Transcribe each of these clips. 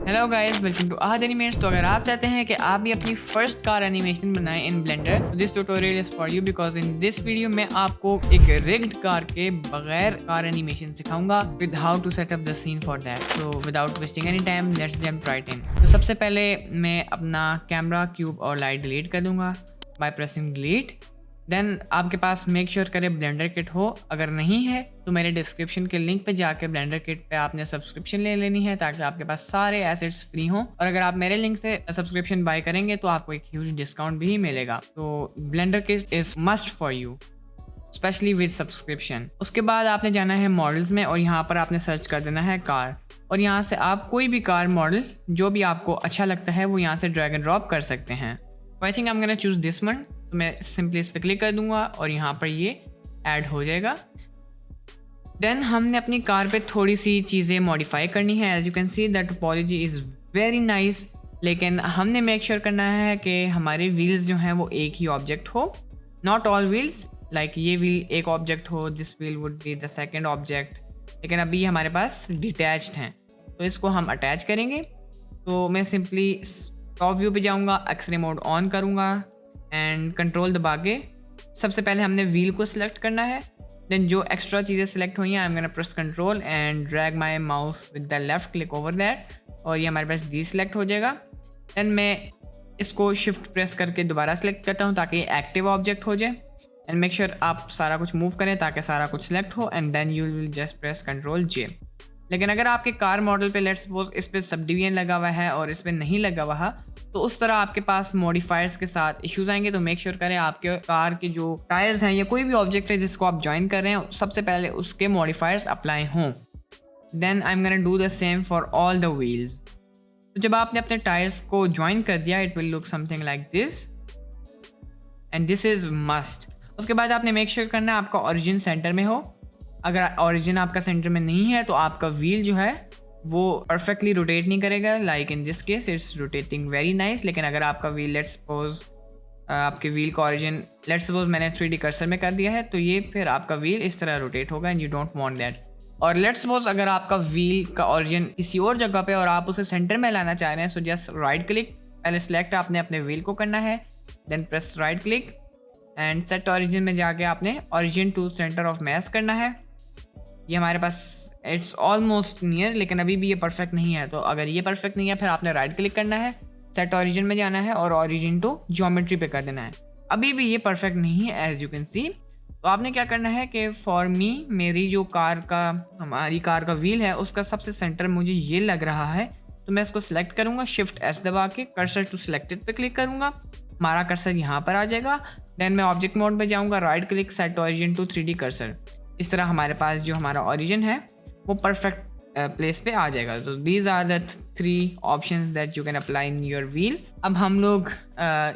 Hello guys, welcome to Ahad animates. तो अगर आप चाहते हैं कि आप भी अपनी फर्स्ट कार एनिमेशन बनाएं इन ब्लेंडर, तो this tutorial is for you because in this video मैं आपको एक रिग्ड कार के बगैर कार एनिमेशन सिखाऊंगा with how to set up the scene for that. So without wasting any time let's jump right in. तो सबसे पहले मैं अपना कैमरा, क्यूब और लाइट डिलीट कर दूंगा बाय प्रेसिंग डिलीट। देन आपके पास मेक श्योर करें ब्लेंडर किट हो। अगर नहीं है तो मेरे डिस्क्रिप्शन के लिंक पे जाके ब्लेंडर किट पे आपने सब्सक्रिप्शन ले लेनी है ताकि आपके पास सारे एसेट्स फ्री हों। और अगर आप मेरे लिंक से सब्सक्रिप्शन बाय करेंगे तो आपको एक ह्यूज डिस्काउंट भी मिलेगा। तो blender kit is must for you, specially with subscription. उसके बाद आपने जाना है मॉडल्स में और यहाँ पर आपने सर्च कर देना है कार। और यहाँ से आप कोई भी कार मॉडल जो भी आपको अच्छा लगता है वो यहाँ से ड्रैग एंड ड्रॉप कर सकते हैं। आई think I am gonna choose this one. तो मैं सिंपली इस पर क्लिक कर दूंगा और यहाँ पर ये ऐड हो जाएगा। देन हमने अपनी कार पे थोड़ी सी चीज़ें मॉडिफाई करनी है। As you can see that topology is very nice, लेकिन हमने मेक श्योर करना है कि हमारे व्हील्स जो हैं वो एक ही ऑब्जेक्ट हो, नॉट ऑल व्हील्स। लाइक ये व्हील एक ऑब्जेक्ट हो, this wheel would be the second object, लेकिन अभी हमारे पास डिटैच्ड हैं तो इसको हम अटैच करेंगे। तो मैं सिंपली टॉप व्यू पे जाऊँगा, एक्सरे मोड ऑन करूँगा एंड कंट्रोल दबा के सबसे पहले हमने व्हील को सिलेक्ट करना है। देन जो एक्स्ट्रा चीज़ें सिलेक्ट हुई हैं आई am gonna press control and drag my mouse with the left click over that और ये हमारे पास डी सिलेक्ट हो जाएगा। देन मैं इसको शिफ्ट प्रेस करके दोबारा सिलेक्ट करता हूँ ताकि एक्टिव ऑब्जेक्ट हो जाए। एंड मेक श्योर आप सारा कुछ मूव करें ताकि सारा कुछ सिलेक्ट हो and then you will just press control J. लेकिन अगर आपके कार मॉडल पे लेट्स सपोज इस पर सब डिवीजन लगा हुआ है और इस पर नहीं लगा हुआ तो उस तरह आपके पास मॉडिफायर्स के साथ इश्यूज आएंगे। तो मेक श्योर करें आपके कार के जो टायर्स हैं या कोई भी ऑब्जेक्ट है जिसको आप ज्वाइन कर रहे हैं सबसे पहले उसके मॉडिफायर्स अप्लाई हों। Then I am gonna do the same for all the wheels. तो जब आपने अपने टायर्स को ज्वाइन कर दिया it will look something like this and this is must. उसके बाद आपने मेक श्योर करना है आपका ओरिजिन सेंटर में हो। अगर ओरिजिन आपका सेंटर में नहीं है तो आपका व्हील जो है वो परफेक्टली रोटेट नहीं करेगा। Like in this case it's rotating very nice. लेकिन अगर आपका व्हील लेट्स सपोज आपके व्हील का ओरिजिन लेट्स सपोज मैंने 3D कर्सर में कर दिया है तो ये फिर आपका व्हील इस तरह रोटेट होगा and you don't want that. और लेट्स सपोज अगर आपका व्हील का ओरिजिन किसी और जगह पे और आप उसे सेंटर में लाना चाह रहे हैं सो जस्ट राइट क्लिक, पहले सिलेक्ट आपने अपने व्हील को करना है, then press right click and set origin में जाके आपने origin to centre of mass करना है। ये हमारे पास इट्स ऑलमोस्ट नियर, लेकिन अभी भी ये परफेक्ट नहीं है। तो अगर ये परफेक्ट नहीं है फिर आपने राइट क्लिक करना है, सेट ओरिजिन में जाना है और ओरिजिन टू ज्योमेट्री पे कर देना है। अभी भी ये परफेक्ट नहीं है एज यू कैन सी। तो आपने क्या करना है कि फॉर मी मेरी जो हमारी कार का व्हील है उसका सबसे सेंटर मुझे ये लग रहा है तो मैं इसको सिलेक्ट करूँगा, शिफ्ट एस दबा के कर्सर टू सिलेक्टेड पे क्लिक करूँगा, हमारा कर्सर यहाँ पर आ जाएगा। देन मैं ऑब्जेक्ट मोड में जाऊँगा, right click, set origin to 3D cursor. इस तरह हमारे पास जो हमारा ओरिजिन है वो परफेक्ट प्लेस पे आ जाएगा। तो these are the 3 options that you can apply in your wheel. अब हम लोग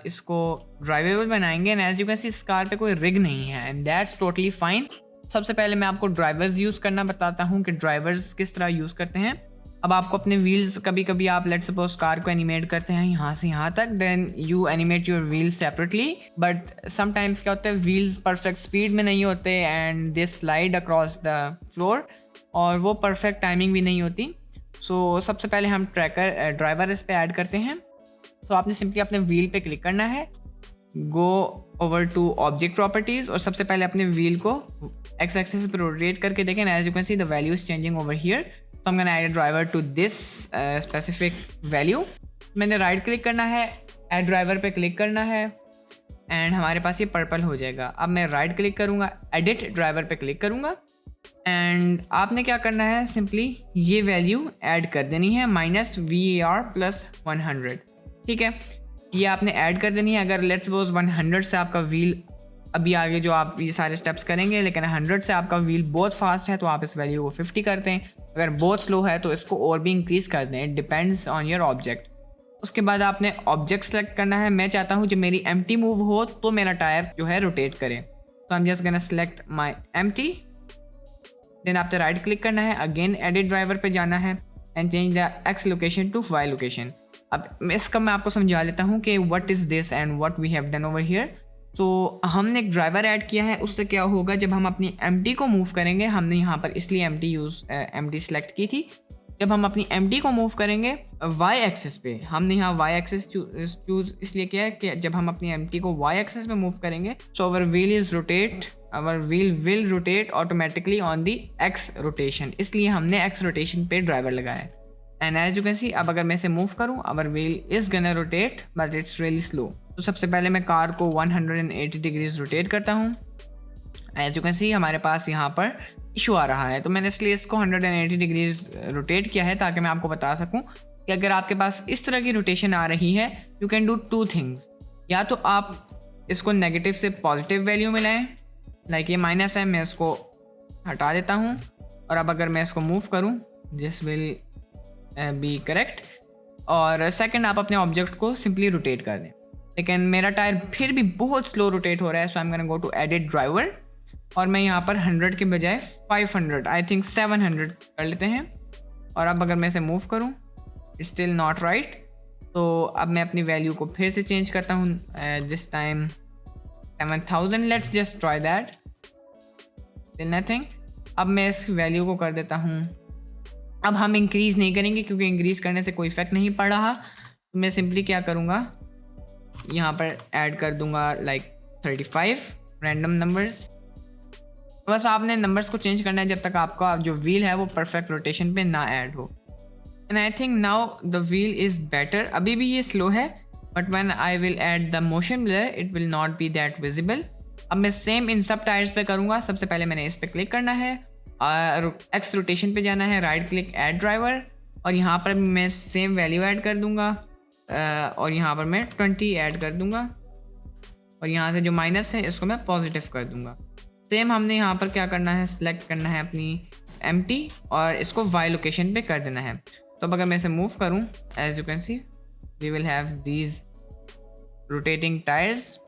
इसको ड्राइवेबल बनाएंगे and as you can see इस कार पे कोई रिग नहीं है एंड दैट्स टोटली फाइन। सबसे पहले मैं आपको ड्राइवर्स यूज़ करना बताता हूँ कि ड्राइवर्स किस तरह यूज़ करते हैं। अब आपको अपने व्हील्स कभी कभी आप लेट्स सपोज कार को एनिमेट करते हैं यहाँ से यहाँ तक, then you animate your wheel separately. But sometimes क्या होता है व्हील्स परफेक्ट स्पीड में नहीं होते and they slide across the floor और वो परफेक्ट टाइमिंग भी नहीं होती। सो सबसे पहले हम ड्राइवर इस पर ऐड करते हैं। सो आपने सिंपली अपने व्हील पे क्लिक करना है, go over to object properties और सबसे पहले अपने व्हील को एक्स एक्सिस पर रोटेट करके देखें। As you can see the value is changing over here. तो I'm gonna add a driver to this specific value। मैंने राइट क्लिक करना है, ऐड ड्राइवर पे क्लिक करना है एंड हमारे पास ये पर्पल हो जाएगा। अब मैं राइट क्लिक करूँगा, एडिट ड्राइवर पे क्लिक करूँगा एंड आपने क्या करना है सिंपली ये वैल्यू ऐड कर देनी है -VAR + 100। ठीक है, ये आपने ऐड कर देनी है। अगर लेट्स सपोज 100 से आपका व्हील अभी आगे जो आप ये सारे स्टेप्स करेंगे, लेकिन 100 से आपका व्हील बहुत फास्ट है तो आप इस वैल्यू को 50 करते हैं। अगर बहुत स्लो है तो इसको और भी इंक्रीज़ कर दें, डिपेंड्स ऑन योर ऑब्जेक्ट। उसके बाद आपने ऑब्जेक्ट सेलेक्ट करना है। मैं चाहता हूँ जब मेरी एम्प्टी मूव हो तो मेरा टायर जो है रोटेट करे। तो I am just gonna select my empty, then आपने राइट क्लिक करना है, अगेन एडिट ड्राइवर पे जाना है and change the x location to y location. अब इसका मैं आपको समझा लेता हूँ कि what is this and what we have done over here. तो हमने एक ड्राइवर ऐड किया है, उससे क्या होगा जब हम अपनी एम्प्टी को मूव करेंगे, हमने यहाँ पर इसलिए एम्प्टी सेलेक्ट की थी जब हम अपनी एमटी को मूव करेंगे वाई एक्सिस पे, हमने यहाँ वाई एक्सिस चूज इसलिए किया है कि जब हम अपनी एमटी को वाई एक्सिस पे मूव करेंगे so our wheel will rotate automatically on the x rotation, इसलिए हमने एक्स रोटेशन पे ड्राइवर लगाया है। And as you can see, अब अगर मैं इसे मूव करूँ our wheel is gonna rotate but it's really slow. तो सबसे पहले मैं कार को 180 डिग्रीज रोटेट करता हूँ। एज यू कैन सी हमारे पास यहाँ पर इशू आ रहा है, तो मैंने इसलिए इसको 180 डिग्रीज रोटेट किया है ताकि मैं आपको बता सकूं कि अगर आपके पास इस तरह की रोटेशन आ रही है यू कैन डू 2 थिंग्स। या तो आप इसको नेगेटिव से पॉजिटिव वैल्यू में लाएं, लाइक ये माइनस है, मैं इसको हटा देता हूं, और अब अगर मैं इसको मूव करूं दिस विल बी करेक्ट। और सेकंड, आप अपने ऑब्जेक्ट को सिंपली रोटेट कर दें। लेकिन मेरा टायर फिर भी बहुत स्लो रोटेट हो रहा है, so I am gonna go to edit driver, और मैं यहाँ पर 100 के बजाय 500 आई थिंक 700 कर लेते हैं। और अब अगर मैं इसे मूव करूँ इट्स स्टिल नॉट राइट, तो अब मैं अपनी वैल्यू को फिर से चेंज करता हूँ, this time 7000। Let's just try that, still nothing. अब मैं इस वैल्यू को कर देता हूँ, अब हम इंक्रीज़ नहीं करेंगे क्योंकि इंक्रीज़ करने से कोई इफेक्ट नहीं पड़ रहा। तो मैं सिंपली क्या करूँगा, यहाँ पर ऐड कर दूँगा लाइक 35 रैंडम नंबर्स। बस आपने नंबर्स को चेंज करना है जब तक आपका जो व्हील है वो परफेक्ट रोटेशन पे ना ऐड हो। And I think now the wheel is better. अभी भी ये स्लो है but when I will add the motion blur it will not be that visible. अब मैं सेम इन सब टायर्स पे करूँगा। सबसे पहले मैंने इस पर क्लिक करना है, एक्स रोटेशन पे जाना है, राइट क्लिक ऐड ड्राइवर, और यहाँ पर मैं सेम वैल्यू ऐड कर दूँगा, और यहाँ पर मैं 20 ऐड कर दूँगा, और यहाँ से जो माइनस है इसको मैं पॉजिटिव कर दूँगा। सेम हमने यहाँ पर क्या करना है, सिलेक्ट करना है अपनी एम्प्टी और इसको वाई लोकेशन पे कर देना है। तो अब अगर मैं इसे मूव करूँ as you can see we will have these rotating tyres.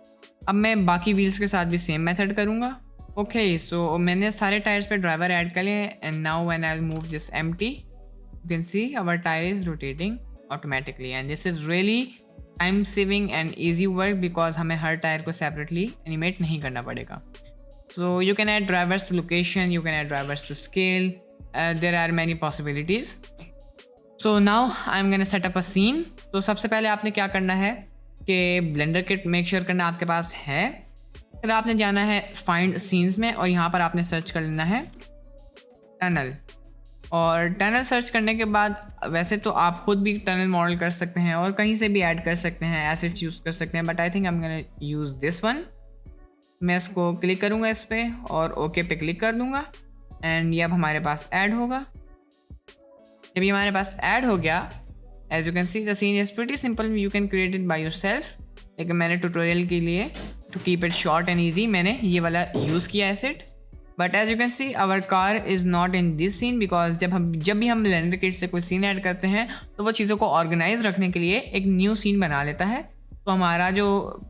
अब मैं बाकी व्हील्स के साथ भी सेम मेथड करूँगा। ओके, सो मैंने सारे टायर्स पे ड्राइवर ऐड कर लिए and now when I move this empty you can see our tyre is rotating automatically and this is really time saving and easy work because हमें हर tyre को separately animate नहीं करना पड़ेगा। So you can add drivers to location, you can add drivers to scale, there are many possibilities. So now I'm gonna set up a scene. तो सबसे पहले आपने क्या करना है कि ब्लेंडर किट मेक श्योर करना आपके पास है। फिर आपने जाना है फाइंड सीन्स में और यहाँ पर आपने सर्च कर लेना है टनल। और टनल सर्च करने के बाद वैसे तो आप खुद भी टनल मॉडल कर सकते हैं और कहीं से भी ऐड कर सकते हैं, एसिड्स यूज़ कर सकते हैं, but I think I am gonna use this one. मैं इसको क्लिक करूँगा इस पर और ओके पे क्लिक कर दूँगा एंड ये अब हमारे पास ऐड होगा। जब ये हमारे पास ऐड हो गया as you can see the scene is pretty simple, you can create it by yourself. लेकिन मैंने ट्यूटोरियल के लिए to keep it short and easy मैंने ये वाला यूज़ किया asset. But as you can see our car is not in this scene because जब भी हम ब्लेंडर किट से कोई सीन ऐड करते हैं तो वो चीज़ों को ऑर्गेनाइज रखने के लिए एक न्यू सीन बना लेता है। तो हमारा जो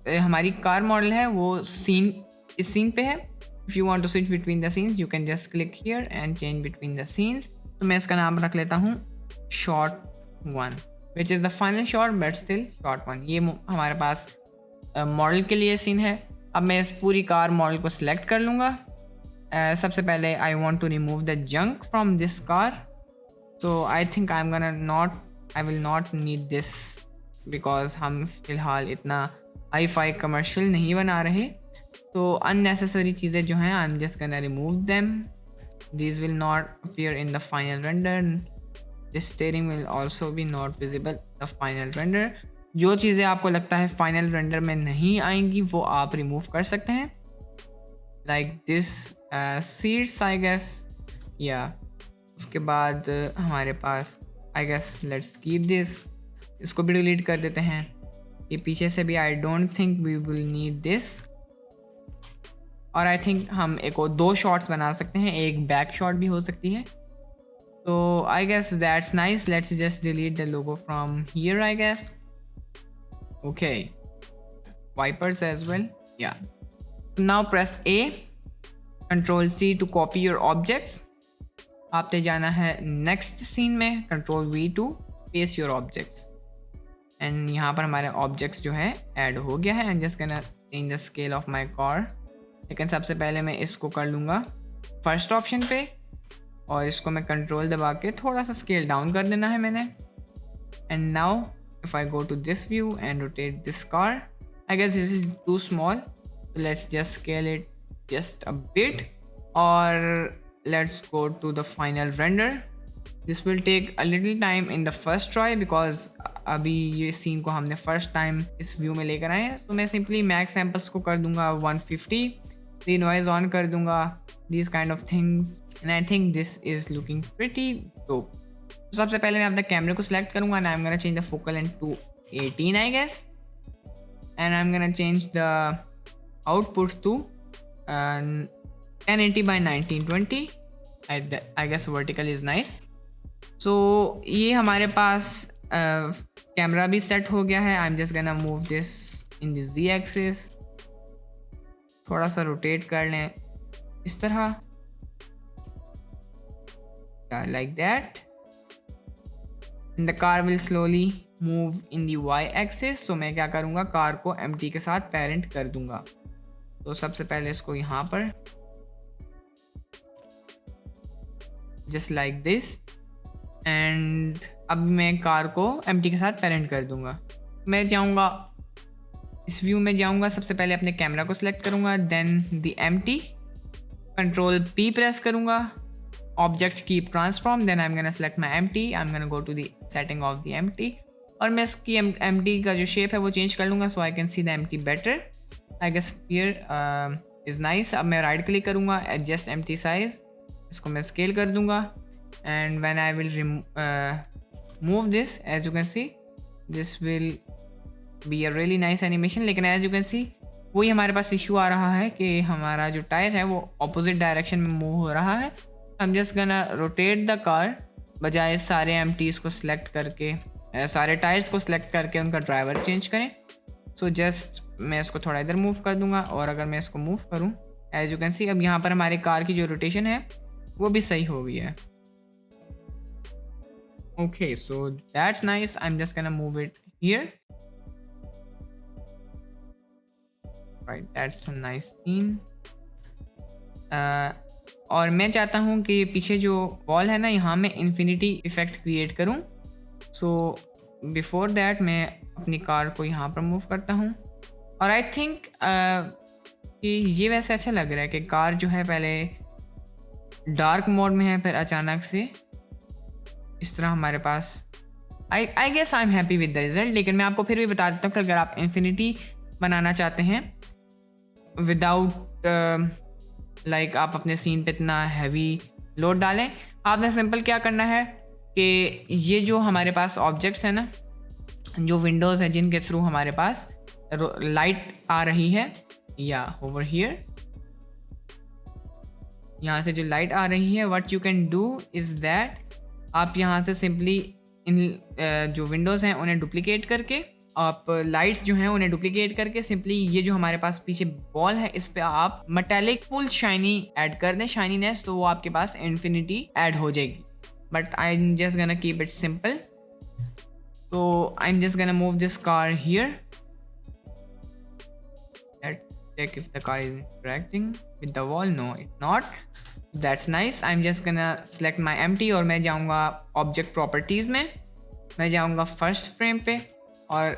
हमारी कार मॉडल है वो सीन इस सीन पे है। If you want to switch between the scenes you can just click here and change between the scenes. तो मैं इसका नाम रख लेता हूँ shot 1 which is the final shot but still shot 1। ये हमारे पास मॉडल के लिए सीन है। अब मैं इस पूरी कार मॉडल को सिलेक्ट कर लूँगा। सबसे पहले I want to remove the junk from this car, तो I think I will not need this because हम फिलहाल इतना हाई फाई कमर्शियल नहीं बना रहे। तो अननेसेसरी चीज़ें जो हैं आई am just gonna remove them, these will not appear in the final render, this steering will also be not visible the final render. जो चीज़ें आपको लगता है फाइनल रेंडर में नहीं आएंगी वो आप रिमूव कर सकते हैं, like this seats I guess, या उसके बाद हमारे पास I guess let's keep this, इसको भी डिलीट कर देते हैं। ये पीछे से भी I don't think we will need this. और आई थिंक हम एक और 2 शॉट्स बना सकते हैं, एक बैक शॉट भी हो सकती है। तो I guess that's nice, let's just delete the logo from here I guess. Okay, wipers as well, या now press A, control C to copy your objects. आपने जाना है नेक्स्ट सीन में, control V to paste your objects. And यहाँ पर हमारे objects जो है ऐड हो गया है and just can change the scale of my car. लेकिन सबसे पहले मैं इसको कर लूँगा फर्स्ट ऑप्शन पे और इसको मैं कंट्रोल दबा के थोड़ा सा स्केल डाउन कर देना है मैंने. And now if I go to this view and rotate this car, I guess this is too small. Let's just scale it just a bit, or let's go to the final render. This will take a little time in the first try because अभी ये scene को हमने first time इस view में लेकर आए हैं. सो मैं सिंपली मैक्स सैम्पल्स को कर दूंगा 150, नॉइज ऑन कर दूंगा, these kind of things, and I think this is looking pretty dope. तो सबसे पहले मैं अपने कैमरे को सिलेक्ट करूंगा and I'm gonna change the focal length to 18 I guess, and I'm gonna change the output to 1080 by 1920. I guess vertical is nice. So ये हमारे पास कैमरा भी सेट हो गया है. I'm just gonna move this in the Z axis. थोड़ा सा rotate कर लें इस तरह, like that, and the car will slowly move in the Y axis. So मैं क्या करूँगा, कार को empty के साथ पेरेंट कर दूँगा. तो सबसे पहले इसको यहाँ पर जस्ट लाइक दिस, एंड अब मैं कार को एम्प्टी के साथ पेरेंट कर दूँगा. मैं जाऊँगा इस व्यू में, जाऊँगा सबसे पहले अपने कैमरा को सिलेक्ट करूँगा, then the empty, control P press करूँगा, object keep transform, then I am gonna select my empty, I am gonna go to the setting of the empty, और मैं इसकी एम्प्टी का जो शेप है वो चेंज कर लूँगा so I can see the empty better. I guess here is nice. अब मैं राइट क्लिक करूँगा, एडजस्ट एम्प्टी साइज, इसको मैं स्केल कर दूँगा, and when I will move this, as you can see this will be a really nice animation. लेकिन as you can see वही हमारे पास इशू आ रहा है कि हमारा जो टायर है वो अपोजिट डायरेक्शन में मूव हो रहा है. आई am just gonna rotate the car, बजाय सारे एम्प्टीज़ को सिलेक्ट करके, सारे टायर्स को सिलेक्ट करके उनका ड्राइवर चेंज करें. सो जस्ट मैं इसको थोड़ा इधर मूव कर दूंगा, और अगर मैं इसको मूव करूं, एज यू कैन सी अब यहाँ पर हमारे कार की जो रोटेशन है वो भी सही हो गई है. Okay, so that's nice. I am just gonna move it here. Right, that's a nice scene. और मैं चाहता हूँ कि पीछे जो वॉल है ना, यहाँ मैं इन्फिनिटी इफेक्ट क्रिएट करूँ. सो बिफोर दैट मैं अपनी कार को यहाँ पर मूव करता हूँ, और आई थिंक कि ये वैसे अच्छा लग रहा है कि कार जो है पहले डार्क मोड में है, फिर अचानक से इस तरह हमारे पास. I guess I am happy with the result. लेकिन मैं आपको फिर भी बता देता हूँ कि अगर आप इन्फिनिटी बनाना चाहते हैं विदाउट लाइक आप अपने सीन पे इतना हैवी लोड डालें, आपने सिंपल क्या करना है कि ये जो हमारे पास ऑब्जेक्ट्स हैं ना, जो विंडोज़ है जिनके थ्रू हमारे पास लाइट आ रही है, या ओवर हियर, यहाँ से जो लाइट आ रही है, what you can do is that आप यहाँ से सिंपली इन जो विंडोज़ हैं उन्हें डुप्लिकेट करके, आप लाइट्स जो हैं उन्हें डुप्लिकेट करके सिंपली ये जो हमारे पास पीछे बॉल है इस पे आप मेटालिक फुल शाइनी ऐड कर दें, शाइनीनेस, तो वो आपके पास इन्फिनिटी ऐड हो जाएगी. But I am just gonna keep it simple. So I'm just gonna move this car here. Let's check if the car is interacting with the wall. No, it's not. That's nice. I'm just gonna select my empty, और मैं जाऊँगा object properties में, मैं जाऊँगा first frame पे, और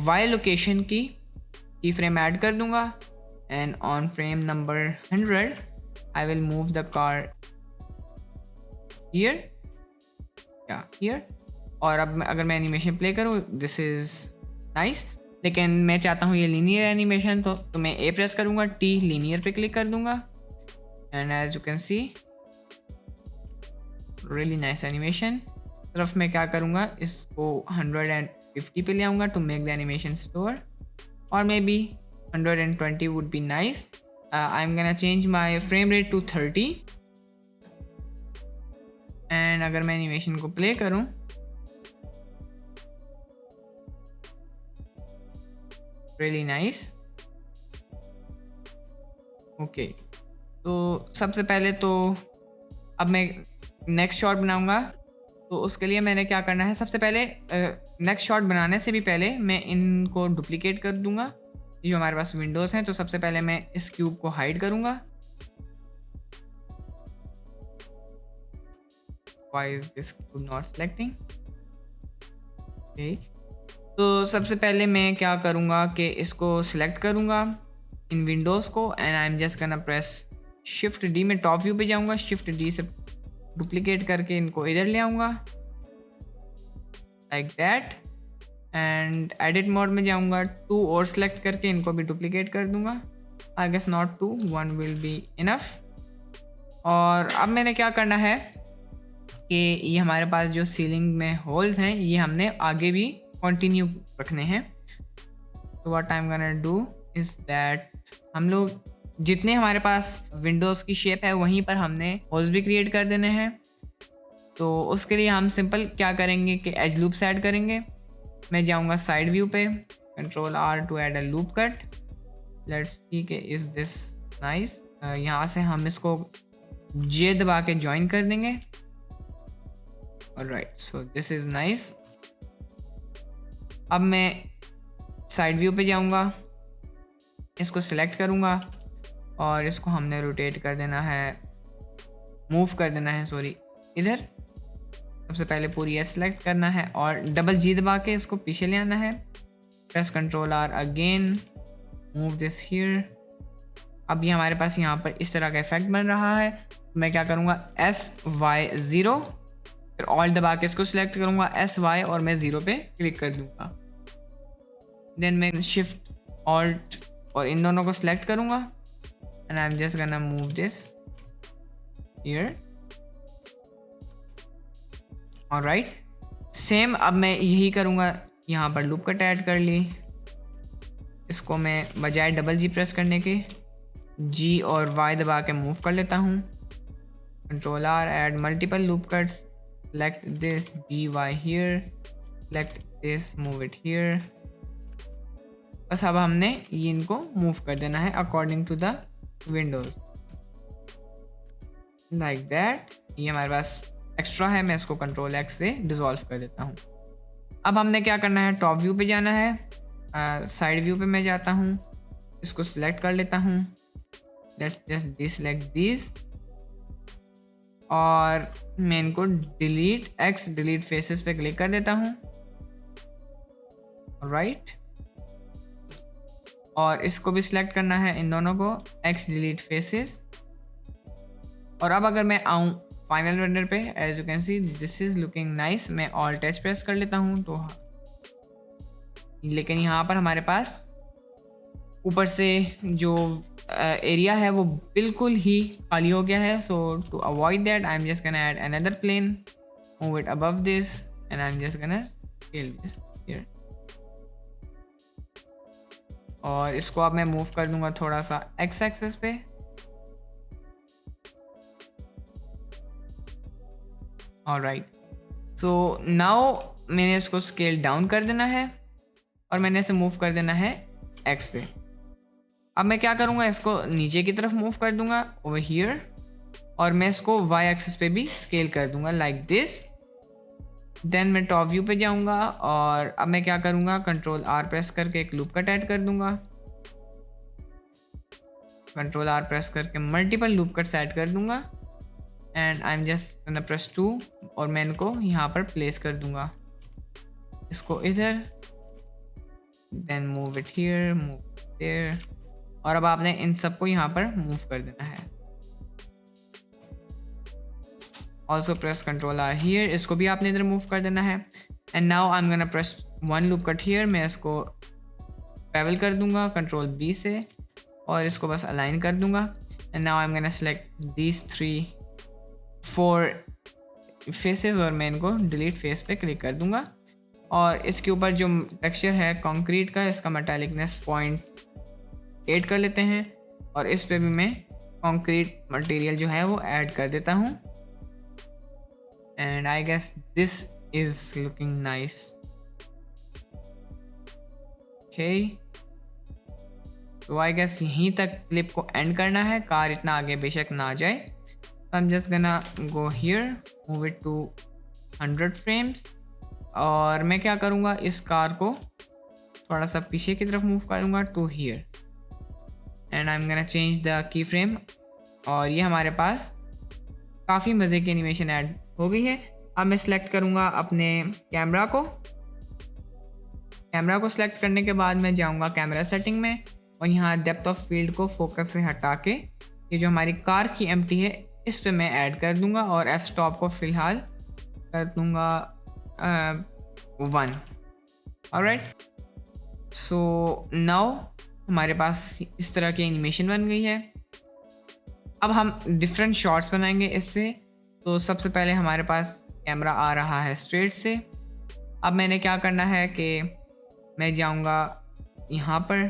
Y location की key frame add कर दूँगा, and on frame number 100 I will move the car here. Yeah, here. और अब अगर मैं एनिमेशन प्ले करूँ, दिस इज़ नाइस. लेकिन मैं चाहता हूँ ये लीनियर एनिमेशन, तो मैं A प्रेस करूँगा, T लीनियर पे क्लिक कर दूँगा, and as you can see really nice animation. तरफ मैं क्या करूँगा, इसको 150 पे ले आऊँगा to make the animation store, और may be 120 would be nice. I am gonna change my frame rate to 30, and अगर मैं एनिमेशन को प्ले करूँ, really nice. ओके, तो सबसे पहले तो अब मैं नेक्स्ट शॉट बनाऊंगा. तो उसके लिए मैंने क्या करना है, सबसे पहले नेक्स्ट शॉट बनाने से भी पहले मैं इनको डुप्लीकेट कर दूंगा, ये जो हमारे पास विंडोज़ हैं. तो सबसे पहले मैं इस क्यूब को हाइड करूंगा, why is this not selecting? Okay, तो सबसे पहले मैं क्या करूँगा कि इसको सिलेक्ट करूँगा इन विंडोज़ को, and I am just gonna press shift D. में टॉप व्यू पे जाऊँगा, शिफ्ट डी से डुप्लीकेट करके इनको इधर ले आऊँगा like that, and edit mode में जाऊँगा, 2 और सेलेक्ट करके इनको भी डुप्लीकेट कर दूँगा। I guess not 2, 1 will be enough. और अब मैंने क्या करना है कि ये हमारे पास जो सीलिंग में होल्स हैं ये हमने आगे भी कंटिन्यू रखने हैं। तो what I am gonna do is that हम लोग जितने हमारे पास विंडोज़ की शेप है वहीं पर हमने होल्स भी क्रिएट कर देने हैं। तो उसके लिए हम सिंपल क्या करेंगे कि एज लूप्स ऐड करेंगे। मैं जाऊंगा साइड व्यू पे, control R to add a loop cut. Let's see के इज़ दिस नाइस। यहाँ से हम इसको जे दबा के ज्वाइन कर देंगे। Alright, so this is nice. अब मैं साइड व्यू पे जाऊंगा, इसको सिलेक्ट करूंगा और इसको हमने रोटेट कर देना है, मूव कर देना है, सॉरी, इधर। सबसे पहले पूरी एस सेलेक्ट करना है और डबल जी दबा के इसको पीछे ले आना है। Press control R again, move this here. अब ये हमारे पास यहाँ पर इस तरह का इफेक्ट बन रहा है। मैं क्या करूँगा, SY0, फिर ऑल दबा के इसको सिलेक्ट करूँगा SY और मैं 0 पे क्लिक कर दूँगा। देन मैं शिफ्ट ऑल्ट और इन दोनों को सिलेक्ट करूँगा and I am just gonna move this here. Alright, same अब मैं यही करूँगा, यहाँ पर लूप कट ऐड कर ली। इसको मैं बजाय डबल जी प्रेस करने के जी और वाई दबा के मूव कर लेता हूँ। Control R, add multiple loop cuts, select this G Y here, select this, move it here. बस अब हमने ये इनको मूव कर देना है according to the windows like that. ये हमारे पास एक्स्ट्रा है, मैं इसको कंट्रोल एक्स से डिसॉल्व कर देता हूँ। अब हमने क्या करना है, टॉप व्यू पे जाना है, साइड व्यू पे मैं जाता हूँ, इसको सिलेक्ट कर लेता हूँ। लेट्स जस्ट डिसलेक्ट दिस और मैं इनको डिलीट फेसेस पे क्लिक कर देता हूँ। राइट, और इसको भी सिलेक्ट करना है, इन दोनों को, एक्स डिलीट फेसेस। और अब अगर मैं आऊँ फाइनल रेंडर पे, as you can see this is looking nice. मैं ऑल टच प्रेस कर लेता हूँ तो लेकिन यहाँ पर हमारे पास ऊपर से जो एरिया है वो बिल्कुल ही खाली हो गया है। So to avoid that I am just gonna add another plane, move it above this and I am just gonna scale this here. और इसको अब मैं मूव कर दूंगा थोड़ा सा एक्स एक्सेस पे। ऑलराइट, सो नाउ मैंने इसको स्केल डाउन कर देना है और मैंने इसे मूव कर देना है एक्स पे। अब मैं क्या करूँगा, इसको नीचे की तरफ मूव कर दूंगा ओवर हियर और मैं इसको वाई एक्सिस पे भी स्केल कर दूंगा लाइक दिस। देन मैं टॉप व्यू पे जाऊंगा और अब मैं क्या करूँगा, कंट्रोल आर प्रेस करके एक लूप कट ऐड कर दूंगा। कंट्रोल आर प्रेस करके मल्टीपल लूप कट्स ऐड कर दूंगा and I am just gonna press 2 और मैं इनको यहाँ पर प्लेस कर दूंगा, इसको इधर, then move it here, move there. और अब आपने इन सबको यहाँ पर मूव कर देना है। Also press control R here, इसको भी आपने इधर मूव कर देना है। And now I am gonna press 1 loop cut here, मैं इसको ट्रैवल कर दूंगा कंट्रोल बी से और इसको बस अलाइन कर दूंगा। And now I am gonna select these 4 faces और मैं इनको डिलीट फेस पे क्लिक कर दूंगा। और इसके ऊपर जो टेक्सचर है कंक्रीट का, इसका मेटालिकनेस 0.8 कर लेते हैं और इस पे भी मैं कंक्रीट मटेरियल जो है वो ऐड कर देता हूँ। And I guess this is looking nice. Okay, तो आई गेस यहीं तक क्लिप को एंड करना है, कार इतना आगे बेशक ना जाए। तो I am just gonna go here, move it to 100 frames और मैं क्या करूँगा, इस कार को थोड़ा सा पीछे की तरफ मूव करूँगा to here and I am gonna change the key frame. और ये हमारे पास काफ़ी मज़े की एनिमेशन ऐड हो गई है। अब मैं सिलेक्ट करूँगा अपने कैमरा को सिलेक्ट करने के बाद मैं जाऊँगा कैमरा सेटिंग में और यहाँ डेप्थ ऑफ फील्ड को फोकस से हटा के ये जो हमारी कार की एम्प्टी है इस पे मैं ऐड कर दूँगा और एफ स्टॉप को फ़िलहाल कर दूँगा 1। ऑलराइट, सो नाउ हमारे पास इस तरह की एनिमेशन बन गई है। अब हम डिफरेंट शॉट्स बनाएंगे इससे। तो सबसे पहले हमारे पास कैमरा आ रहा है स्ट्रेट से। अब मैंने क्या करना है कि मैं जाऊंगा यहाँ पर,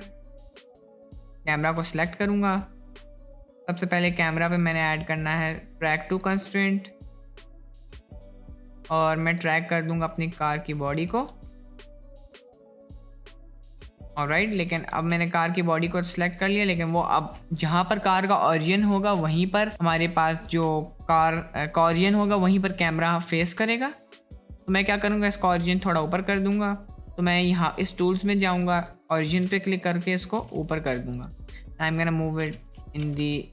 कैमरा को सिलेक्ट करूँगा। सबसे पहले कैमरा पे मैंने ऐड करना है ट्रैक टू कंस्ट्रेंट और मैं ट्रैक कर दूंगा अपनी कार की बॉडी को। ऑलराइट, लेकिन अब मैंने कार की बॉडी को सिलेक्ट कर लिया, लेकिन वो अब जहाँ पर कार का ओरिजिन होगा वहीं पर हमारे पास जो कार का ओरिजिन होगा वहीं पर कैमरा फेस करेगा। तो मैं क्या करूँगा, इसका ओरिजिन थोड़ा ऊपर कर दूँगा। तो मैं यहाँ इस टूल्स में जाऊँगा, ओरिजिन पे क्लिक करके इसको ऊपर कर दूँगा। I am gonna move it in the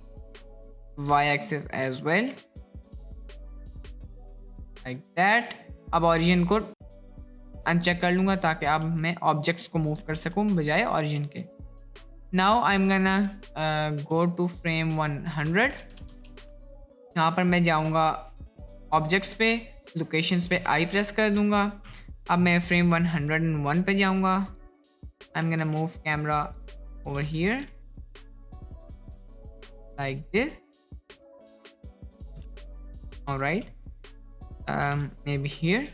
y axis as well like that. अब ओरिजिन को अनचेक कर लूँगा ताकि अब मैं ऑब्जेक्ट्स को मूव कर सकूँ बजाय ओरिजिन के। Now I am gonna go to frame 100। यहाँ पर मैं जाऊँगा ऑब्जेक्ट्स पे, लोकेशंस पे आई प्रेस कर दूँगा। अब मैं फ्रेम 101 पे जाऊँगा। आई am gonna move camera over here like this. Alright, may be here,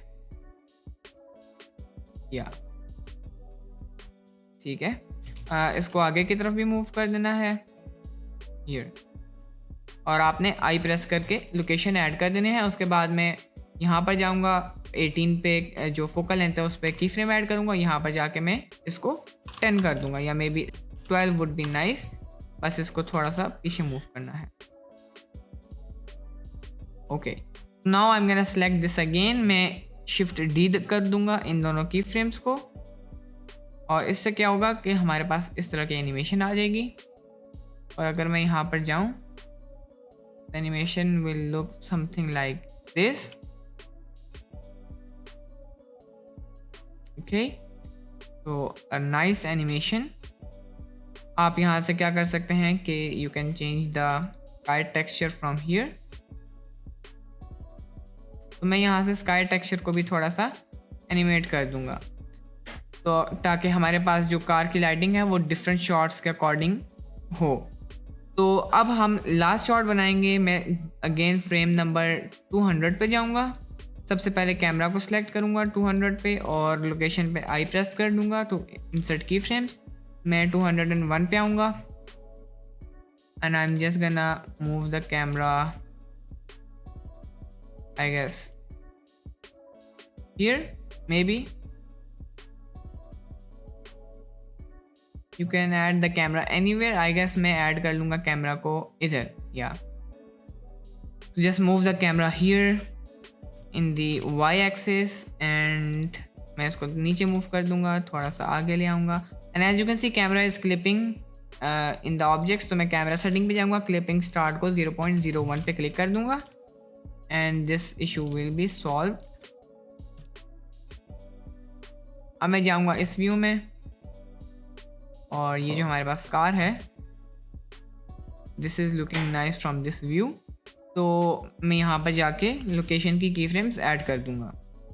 या ठीक है। इसको आगे की तरफ भी मूव कर देना है हियर और आपने आई प्रेस करके लोकेशन ऐड कर देने हैं। उसके बाद मैं यहाँ पर जाऊँगा 18 पे, जो फोकल लेंथ है उस पर की फ्रेम ऐड करूँगा। यहाँ पर जाके मैं इसको 10 कर दूँगा या may be 12 would be nice. बस इसको थोड़ा सा पीछे मूव करना है। Okay, now I am gonna select this again. मैं शिफ्ट डी कर दूंगा इन दोनों की फ्रेम्स को और इससे क्या होगा कि हमारे पास इस तरह की एनिमेशन आ जाएगी। और अगर मैं यहाँ पर जाऊँ, animation will look something like this. Okay, तो अ नाइस एनिमेशन। आप यहाँ से क्या कर सकते हैं कि you can change the sky texture from here. तो मैं यहाँ से स्काई टेक्सचर को भी थोड़ा सा एनिमेट कर दूंगा, तो ताकि हमारे पास जो कार की लाइटिंग है वो डिफरेंट शॉट्स के अकॉर्डिंग हो। तो अब हम लास्ट शॉट बनाएंगे। मैं अगेन फ्रेम नंबर 200 पे जाऊँगा। सबसे पहले कैमरा को सिलेक्ट करूँगा 200 पे और लोकेशन पे आई प्रेस कर दूँगा तो इंसर्ट की फ्रेम्स। मैं 201 पे आऊँगा and I am just gonna move the camera I guess here, maybe you can add the camera anywhere. I guess मैं ऐड कर लूँगा कैमरा को इधर, या so just move the camera here in the y axis and मैं इसको नीचे move कर दूँगा, थोड़ा सा आगे ले आऊँगा and as you can see camera is clipping in the objects। तो मैं कैमरा सेटिंग पे जाऊँगा, क्लिपिंग स्टार्ट को 0.01 पे क्लिक कर दूँगा and this issue will be solved। अब मैं जाऊंगा इस व्यू में और ये जो हमारे पास कार है this is looking nice from this view। तो मैं यहाँ पर जाके लोकेशन की फ्रेम्स ऐड कर दूंगा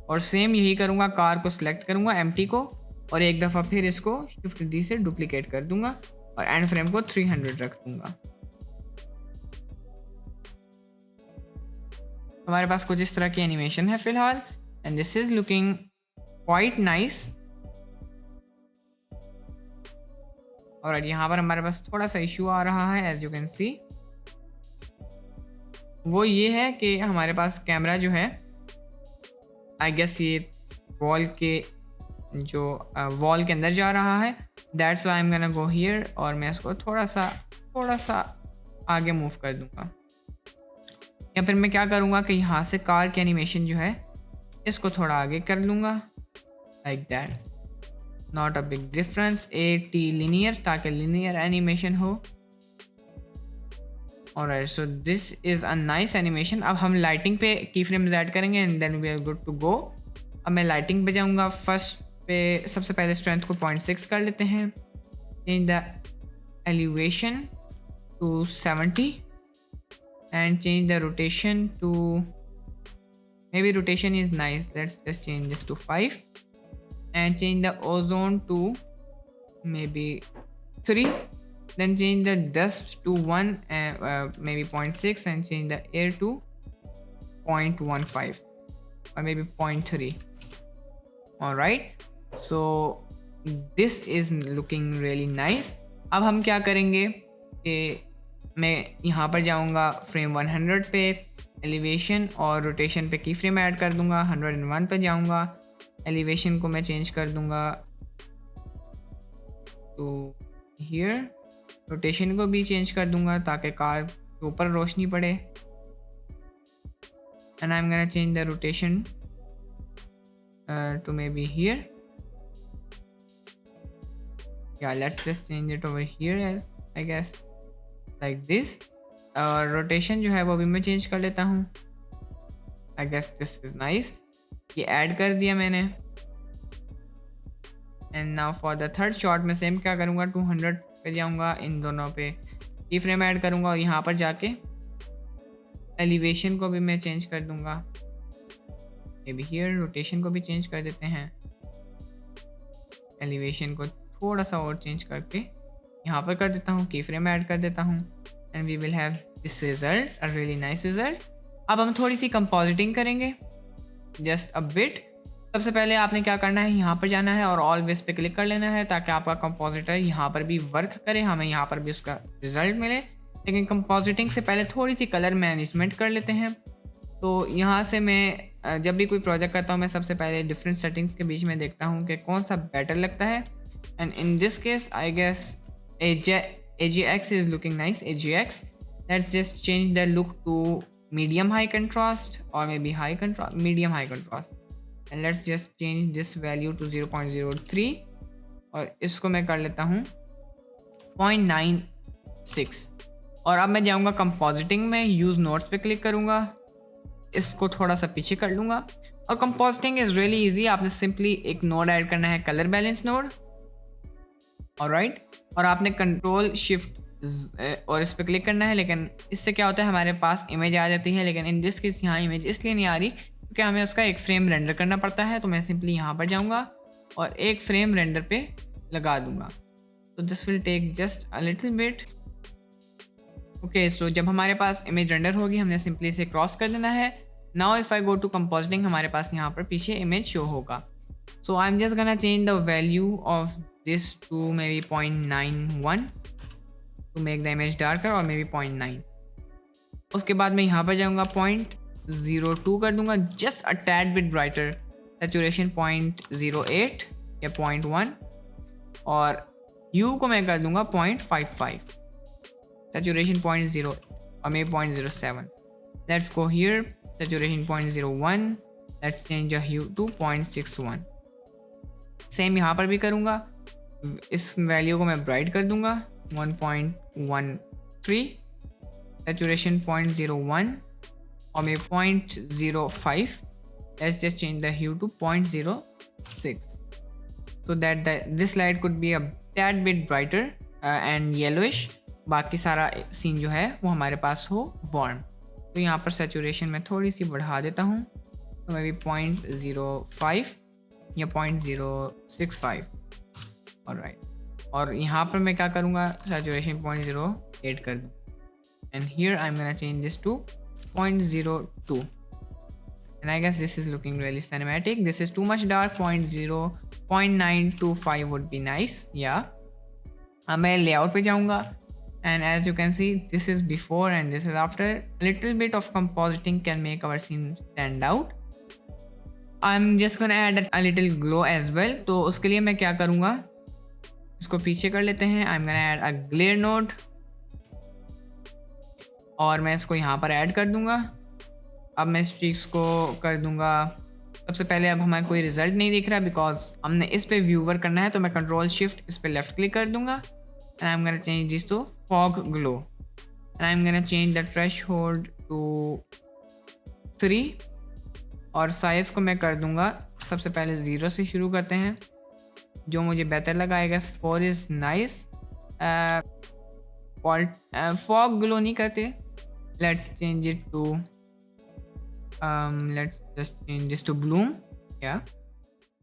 और सेम यही करूँगा। कार को सिलेक्ट करूँगा एम्प्टी को और एक दफ़ा फिर इसको शिफ्ट डी से डुप्लीकेट कर दूंगा और एंड फ्रेम को 300 रख दूंगा। हमारे पास कुछ इस तरह की एनिमेशन है फिलहाल and this is looking quite nice. और यहाँ पर हमारे पास थोड़ा सा इशू आ रहा है एज यू कैन सी। वो ये है कि हमारे पास कैमरा जो है आई गेस ये वॉल के अंदर जा रहा है। That's why I am gonna go here और मैं इसको थोड़ा सा आगे मूव कर दूंगा। या फिर मैं क्या करूँगा कि यहाँ से कार की एनिमेशन जो है इसको थोड़ा आगे कर लूँगा like that. Not a big difference, 80 linear ताकि लीनियर एनिमेशन हो। Alright, so this is a nice animation. अब हम लाइटिंग पे की फ्रेम्स ऐड करेंगे and then we are good to go. अब मैं लाइटिंग पे जाऊंगा। फर्स्ट पे सबसे पहले स्ट्रेंथ को 0.6 कर लेते हैं। Change the elevation to 70 and change the rotation to, maybe rotation is nice, let's just change this to 5 and change the ozone to maybe 3, then change the dust to 1 and maybe 0.6 and change the air to 0.15 or maybe 0.3. all right, so this is looking really nice. अब हम क्या करेंगे कि मैं यहाँ पर जाऊँगा frame 100 पे, एलिवेशन और रोटेशन पे की फ्रेम ऐड कर दूँगा। 101 पे जाऊँगा, एलिवेशन को मैं चेंज कर दूँगा टू हियर, रोटेशन को भी चेंज कर दूँगा ताकि कार के ऊपर रोशनी पड़े। And I am gonna change the rotation to maybe here. yeah, let's just change it over here as I guess like this। और रोटेशन जो है वो भी मैं चेंज कर लेता हूँ। I guess this is nice। ये ऐड कर दिया मैंने। And now for the third shot मैं सेम क्या करूँगा, 200 पे जाऊँगा, इन दोनों पे की फ्रेम ऐड करूँगा और यहाँ पर जाके एलिवेशन को भी मैं चेंज कर दूँगा। मे बी हियर रोटेशन को भी चेंज कर देते हैं, एलिवेशन को थोड़ा सा और चेंज करके यहाँ पर कर देता हूँ, की फ्रेम ऐड कर देता हूँ and we will have this result, a really nice result. अब हम थोड़ी सी कंपोजिटिंग करेंगे, जस्ट अ बिट। सबसे पहले आपने क्या करना है, यहाँ पर जाना है और ऑलवेज पे क्लिक कर लेना है ताकि आपका कंपोजिटर यहाँ पर भी वर्क करे, हमें यहाँ पर भी उसका रिजल्ट मिले। लेकिन कंपोजिटिंग से पहले थोड़ी सी कलर मैनेजमेंट कर लेते हैं। तो यहाँ से मैं जब भी कोई प्रोजेक्ट करता हूँ मैं सबसे पहले डिफरेंट सेटिंग्स के बीच में देखता हूँ कि कौन सा बेटर लगता है। And in this case I guess AGX is looking nice, AGX। let's just change the look to medium high contrast or maybe high contrast, medium high contrast, and let's just change this value to 0.03 और इसको मैं कर लेता हूँ 0.96। और अब मैं जाऊँगा कंपोजिटिंग में, यूज़ नोट्स पे क्लिक करूँगा, इसको थोड़ा सा पीछे कर लूँगा। और कंपोजिटिंग इज़ रियली ईजी, आपने सिंपली एक नोड ऐड करना है, कलर बैलेंस नोड। ऑलराइट, और आपने कंट्रोल शिफ्ट और इस पर क्लिक करना है। लेकिन इससे क्या होता है, हमारे पास इमेज आ जाती है, लेकिन इन दिस केस यहाँ इमेज इसलिए नहीं आ रही क्योंकि हमें उसका एक फ्रेम रेंडर करना पड़ता है। तो मैं सिंपली यहाँ पर जाऊँगा और एक फ्रेम रेंडर पे लगा दूँगा। तो this will take just a little bit. Okay, so जब हमारे पास इमेज रेंडर होगी हमने सिंपली इसे क्रॉस कर देना है। Now if I go to compositing हमारे पास यहाँ पर पीछे इमेज शो होगा। So I am just gonna change the value of this to maybe 0.91 to make the image darker or maybe 0.9। उसके बाद मैं यहाँ पर जाऊँगा 0.02 कर दूँगा, just a tad bit brighter, saturation 0.08 या 0.1 और hue को मैं कर दूँगा 0.55, saturation 0.0 और maybe 0.07। let's go here, saturation 0.01, let's change the hue to 0.61। Same यहाँ पर भी करूँगा, इस वैल्यू को मैं ब्राइट कर दूंगा 1.13, saturation 0.01 और मैं 0.05। let's just change the hue to 0.06 so that this light could be a tad bit brighter and yellowish। बाकी सारा सीन जो है वो हमारे पास हो वार्म। तो यहाँ पर saturation मैं थोड़ी सी बढ़ा देता हूँ, तो मैं भी 0.05 या 0.065। ऑलराइट, और यहाँ पर मैं क्या करूँगा, सैचुरेशन 0.08 कर दूँ and here I am gonna change this to 0.02 and I guess this is looking really cinematic. This is too much dark, 0.925 would be nice. या अब मैं लेआउट पे जाऊँगा and as you can see this is before and this is after. Little bit of compositing can make our scene stand out. I am just gonna add a little glow as well. तो उसके लिए मैं क्या करूँगा, इसको पीछे कर लेते हैं। आई am gonna add a glare node और मैं इसको यहाँ पर ऐड कर दूँगा। अब मैं स्ट्रीक्स को कर दूँगा, सबसे पहले अब हमें कोई रिजल्ट नहीं दिख रहा बिकॉज हमने इस पे व्यूवर करना है, तो मैं कंट्रोल शिफ्ट इस पे लेफ्ट क्लिक कर दूँगा and I am gonna change this to fog glow. And I am gonna change the threshold to 3 और साइज़ को मैं कर दूंगा, सबसे पहले 0 से शुरू करते हैं जो मुझे बेहतर लगा। I guess 4 is nice. Fog glow नहीं करते, let's change it to let's just change this to bloom या।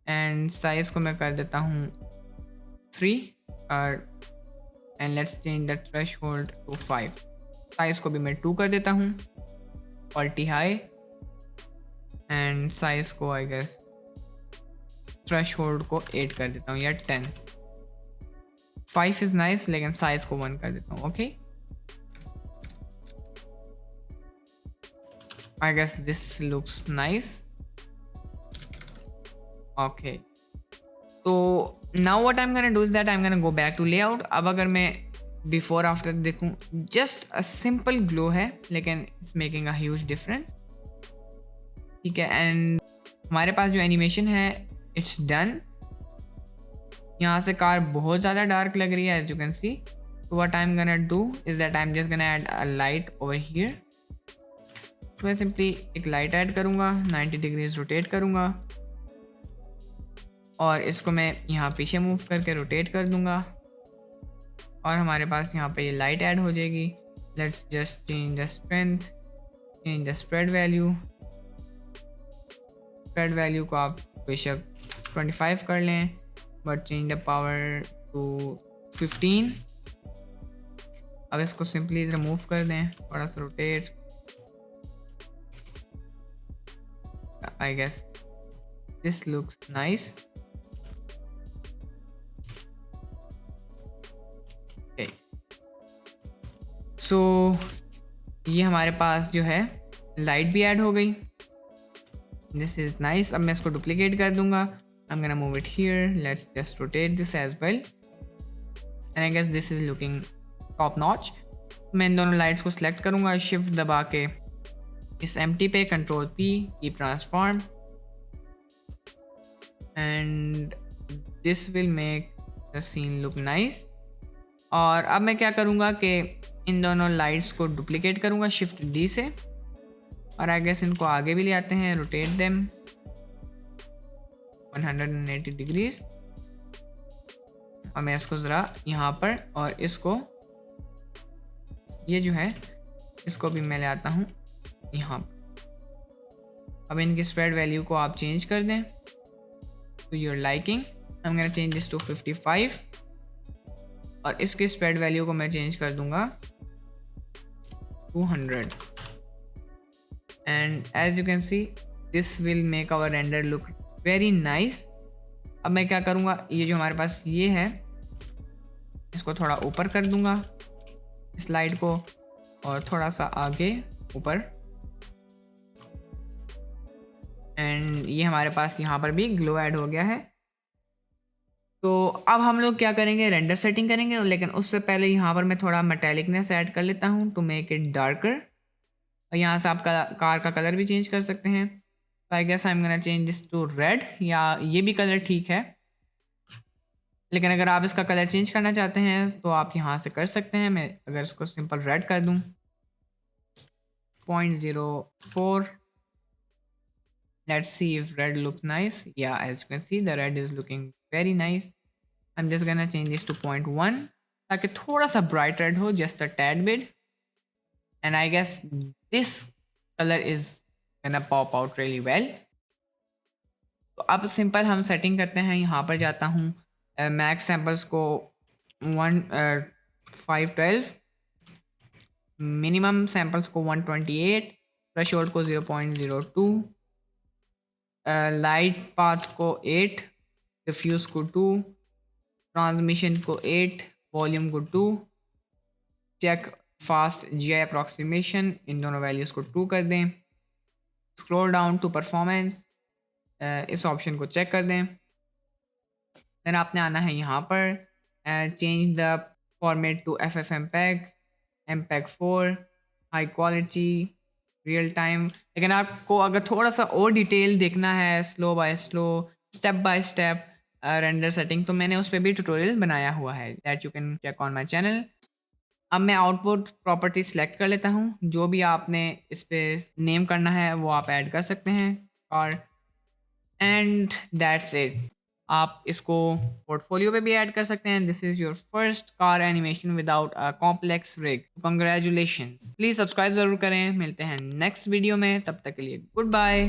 एंड साइज़ को मैं कर देता हूँ 3 और and let's change the threshold to 5। Size को भी मैं 2 कर देता हूँ, क्वालिटी हाई। एंड साइज़ को आई गेस थ्रेशहोल्ड को 8 कर देता हूँ या 10। 5 इज़ नाइस लेकिन साइज़ को 1 कर देता हूँ। Okay, I guess this looks nice. Okay, तो now what I am gonna do is that I am gonna go back to layout. अब अगर मैं बिफोर आफ्टर देखूँ, जस्ट अ सिंपल ग्लो है लेकिन it's making a huge difference. ठीक है, and हमारे पास जो एनिमेशन है इट्स डन। यहाँ से कार बहुत ज़्यादा डार्क लग रही है एज यू कैन सी। तो what I am gonna do is that I am just gonna add a light over here. तो मैं सिंपली एक लाइट ऐड करूँगा, 90 डिग्रीज रोटेट करूँगा और इसको मैं यहाँ पीछे मूव करके रोटेट कर दूँगा और हमारे पास यहाँ पे ये लाइट ऐड हो जाएगी। Let's just change the strength, change the spread value. Spread value को आप बेशक 25 कर लें, but change the power to 15। अब इसको सिंपली इधर मूव कर दें, थोड़ा सा rotate. I guess this looks nice. So ये हमारे पास जो है लाइट भी ऐड हो गई। This is nice. अब मैं इसको डुप्लीकेट कर दूंगा। I am gonna move it here, let's just rotate this as well and I guess this is looking top notch. मैं इन दोनों लाइट्स को सिलेक्ट करूंगा, शिफ्ट दबा के इस एम्प्टी पे, control P, keep transform and this will make the scene look nice. और अब मैं क्या करूँगा कि इन दोनों लाइट्स को डुप्लीकेट करूँगा शिफ्ट D से और आई गेस इनको आगे भी ले आते हैं, रोटेट देम 180 डिग्रीज। और मैं इसको ज़रा यहाँ पर और इसको ये जो है इसको भी मैं ले आता हूँ यहाँ। अब इनकी स्प्रेड वैल्यू को आप चेंज कर दें to your liking. I am gonna change this to 55 और इसकी स्प्रेड वैल्यू को मैं चेंज कर दूंगा 200 and as you can see this will make our render look very nice. अब मैं क्या करूँगा, ये जो हमारे पास ये है इसको थोड़ा ऊपर कर दूंगा इस लाइट को और थोड़ा सा आगे ऊपर एंड ये हमारे पास यहाँ पर भी ग्लो ऐड हो गया है। तो अब हम लोग क्या करेंगे, रेंडर सेटिंग करेंगे, लेकिन उससे पहले यहाँ पर मैं थोड़ा मेटेलिकनेस ऐड कर लेता हूँ टू मेक इट डार्कर। और यहाँ से आप कार का कलर भी चेंज कर सकते हैं। तो I guess I am gonna change this to red, या ये भी कलर ठीक है, लेकिन अगर आप इसका कलर चेंज करना चाहते हैं तो आप यहाँ से कर सकते हैं। मैं अगर इसको सिंपल रेड कर दूँ 0.04, let's see if red looks nice. Yeah, as you can see the red is looking very nice. I'm just gonna change this to 0.1 ताकि थोड़ा सा bright red हो, just a tad bit. And I guess this color is gonna pop out really well. तो अब simple हम setting करते हैं। यहाँ पर जाता हूँ, मैक्स सैम्पल्स को 512, मिनिमम सैम्पल्स को 128, थ्रेशोल्ड को 0.02, लाइट पाथ को 8, डिफ्यूज़ को 2, ट्रांसमिशन को 8, वॉल्यूम को 2, चेक फास्ट GI अप्रॉक्सीमेशन, इन दोनों वैल्यूज़ को 2 कर दें। स्क्रॉल डाउन टू परफॉर्मेंस, इस ऑप्शन को चेक कर दें। देन आपने आना है यहाँ पर, change the format to FFmpeg, MPEG 4, high quality, real time. लेकिन आपको अगर थोड़ा सा और डिटेल देखना है, slow by slow, step by step render setting, तो मैंने उस पर भी ट्यूटोरियल बनाया हुआ है, that you can check on my channel. अब मैं आउटपुट प्रॉपर्टी सेलेक्ट कर लेता हूँ। जो भी आपने इस पे नेम करना है वो आप ऐड कर सकते हैं और एंड दैट्स इट। आप इसको पोर्टफोलियो पे भी ऐड कर सकते हैं। This is your first car animation without a complex rig. Congratulations. Please subscribe ज़रूर करें। मिलते हैं नेक्स्ट वीडियो में, तब तक के लिए गुड बाय।